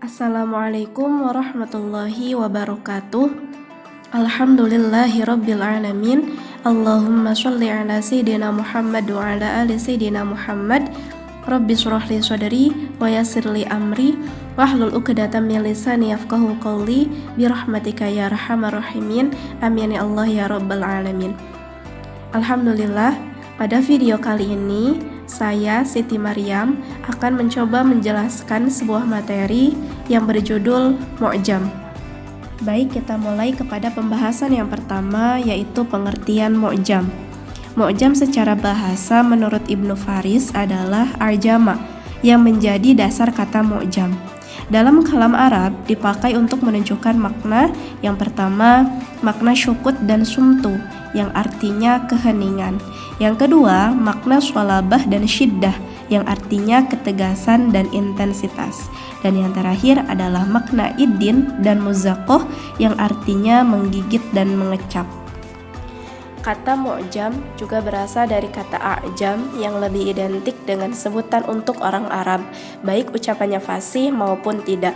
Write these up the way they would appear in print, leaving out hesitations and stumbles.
Assalamualaikum warahmatullahi wabarakatuh. Alhamdulillahi rabbil alamin. Allahumma sholli ala sayyidina Muhammad wa ala ali sayyidina Muhammad. Rabbi shrah li sadri wa yassir li amri wahlul 'uqdatam min lisani yafqahu qawli bi rahmatika ya arhamar rahimin. Amin ya Allah ya rabbal alamin. Alhamdulillah, pada video kali ini saya, Siti Maryam, akan mencoba menjelaskan sebuah materi yang berjudul Mu'jam. Baik, kita mulai kepada pembahasan yang pertama, yaitu pengertian Mu'jam. Mu'jam secara bahasa menurut Ibnu Faris adalah arjama, yang menjadi dasar kata Mu'jam. Dalam kalam Arab dipakai untuk menunjukkan makna. Yang pertama, makna syukut dan sumtu, yang artinya keheningan. Yang kedua, makna swalabah dan syiddah, yang artinya ketegasan dan intensitas. Dan yang terakhir adalah makna iddin dan muzaqqah, yang artinya menggigit dan mengecap. Kata mu'jam juga berasal dari kata a'jam yang lebih identik dengan sebutan untuk orang Arab, baik ucapannya fasih maupun tidak.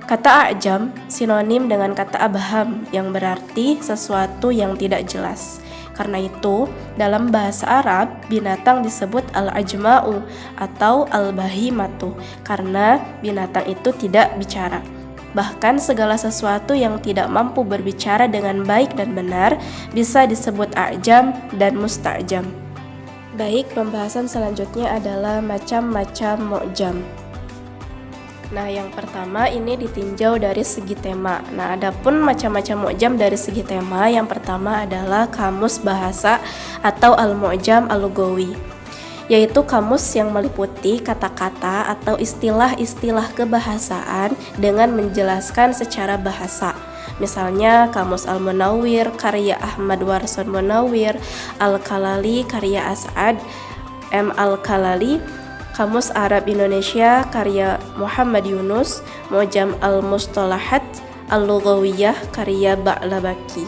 Kata a'jam sinonim dengan kata abham yang berarti sesuatu yang tidak jelas. Karena itu, dalam bahasa Arab, binatang disebut al-ajma'u atau al-bahimatu karena binatang itu tidak bicara. Bahkan segala sesuatu yang tidak mampu berbicara dengan baik dan benar bisa disebut a'jam dan musta'jam. Baik, pembahasan selanjutnya adalah macam-macam mu'jam. Nah, yang pertama ini ditinjau dari segi tema. Nah, adapun macam-macam mu'jam dari segi tema, yang pertama adalah kamus bahasa atau al-mu'jam al-lughawi, yaitu kamus yang meliputi kata-kata atau istilah-istilah kebahasaan dengan menjelaskan secara bahasa. Misalnya kamus Al-Munawwir karya Ahmad Warson Munawwir, Al-Kalali karya As'ad M. Al-Kalali, Kamus Arab Indonesia karya Muhammad Yunus, Mu'jam Al-Mustalahat Al-Lughawiyah karya Ba'labaki.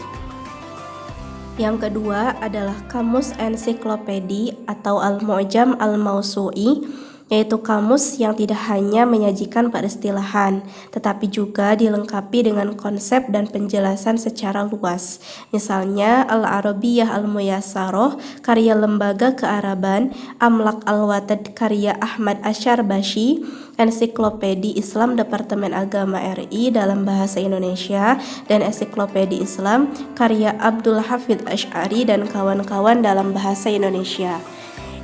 Yang kedua adalah kamus ensiklopedi atau Al-Mu'jam Al-Mausu'i, yaitu kamus yang tidak hanya menyajikan peristilahan, tetapi juga dilengkapi dengan konsep dan penjelasan secara luas. Misalnya Al-Arabiyyah Al-Muyassarah karya Lembaga Kearaban, Amlak Al-Watad karya Ahmad Asyarbashi, Ensiklopedi Islam Departemen Agama RI dalam Bahasa Indonesia, dan Ensiklopedi Islam karya Abdul Hafidz Asy'ari dan kawan-kawan dalam Bahasa Indonesia.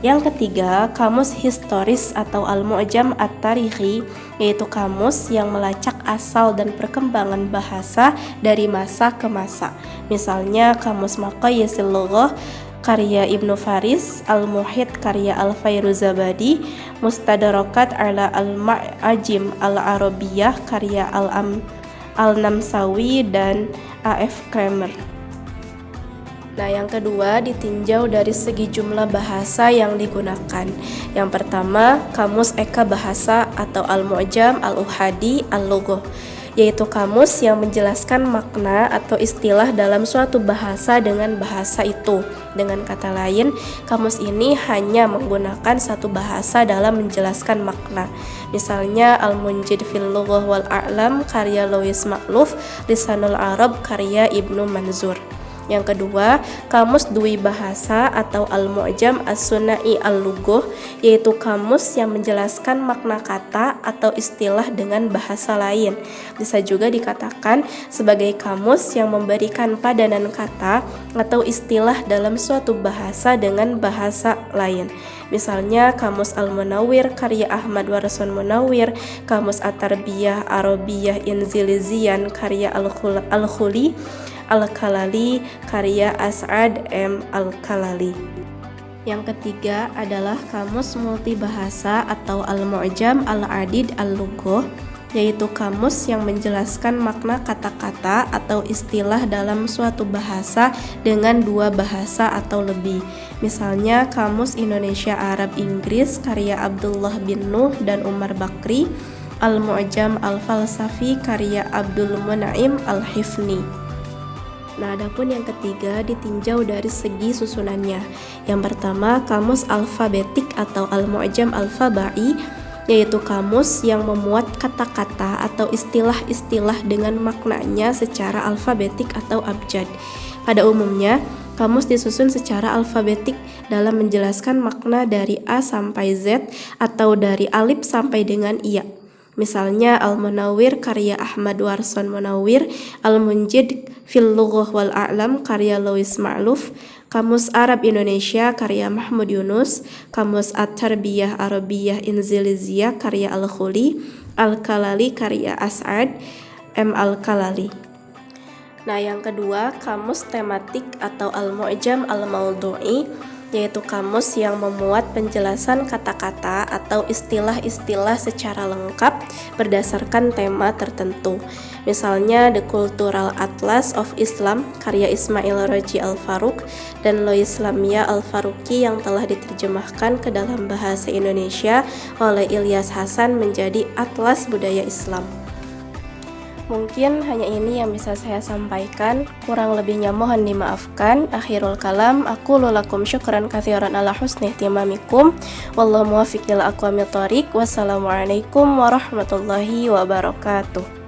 Yang ketiga, kamus historis atau Al-Mu'jam At-Tarikhi, yaitu kamus yang melacak asal dan perkembangan bahasa dari masa ke masa. Misalnya kamus Maqayisil Lughah karya Ibnu Faris, Al-Muhit karya Al-Fairuzabadi, Mustadrakat ala Al-Ma'ajim Al-Arabiyyah karya Al-Namsawi dan A.F. Kramer. Nah, yang kedua ditinjau dari segi jumlah bahasa yang digunakan. Yang pertama, kamus Eka Bahasa atau Al-Mu'jam Al-Uhadi Al-Lughah, yaitu kamus yang menjelaskan makna atau istilah dalam suatu bahasa dengan bahasa itu. Dengan kata lain, kamus ini hanya menggunakan satu bahasa dalam menjelaskan makna. Misalnya Al-Munjid fil Lughah wal A'lam karya Louis Makluf, Lisanul Arab karya Ibnu Manzur. Yang kedua, kamus Dwi Bahasa atau Al-Mu'jam As-Sunai Al-Lughah, yaitu kamus yang menjelaskan makna kata atau istilah dengan bahasa lain. Bisa juga dikatakan sebagai kamus yang memberikan padanan kata atau istilah dalam suatu bahasa dengan bahasa lain. Misalnya kamus Al-Munawwir karya Ahmad Warson Munawwir, kamus At-Tarbiyah Arabiyyah Inzilizian karya Al-Khuli, Al-Kalali karya As'ad M. Al-Kalali. Yang ketiga adalah kamus multibahasa atau Al-Mu'jam Al-Adid Al-Lughah, yaitu kamus yang menjelaskan makna kata-kata atau istilah dalam suatu bahasa dengan dua bahasa atau lebih. Misalnya kamus Indonesia Arab Inggris karya Abdullah bin Nuh dan Umar Bakri, Al-Mu'jam Al-Falsafi karya Abdul Mun'im Al-Hifni. Nah, adapun yang ketiga ditinjau dari segi susunannya. Yang pertama, kamus alfabetik atau Al-Mu'jam Al-Fabai, yaitu kamus yang memuat kata-kata atau istilah-istilah dengan maknanya secara alfabetik atau abjad. Pada umumnya, kamus disusun secara alfabetik dalam menjelaskan makna dari A sampai Z atau dari alif sampai dengan iya. Misalnya Al-Munawwir karya Ahmad Warson Munawwir, Al-Munjid fil Lughah wal A'lam karya Louis Ma'luf, Kamus Arab Indonesia karya Mahmud Yunus, Kamus At-Tarbiyah Arabiyah Inziliziyah karya Al-Khuli, Al-Kalali karya As'ad M. Al-Kalali. Nah, yang kedua, kamus tematik atau Al-Mu'jam Al-Mawdu'i, yaitu kamus yang memuat penjelasan kata-kata atau istilah-istilah secara lengkap berdasarkan tema tertentu. Misalnya The Cultural Atlas of Islam karya Ismail Raji Al-Faruq dan Lo Islamia Al-Faruqi yang telah diterjemahkan ke dalam bahasa Indonesia oleh Ilyas Hasan menjadi Atlas Budaya Islam. Mungkin hanya ini yang bisa saya sampaikan, kurang lebihnya mohon dimaafkan. Akhirul kalam, aku lulakum syukran katsiran ala husni ihtimamikum. Wallahu muwaffiq ila aqwamit thoriq. Wassalamualaikum warahmatullahi wabarakatuh.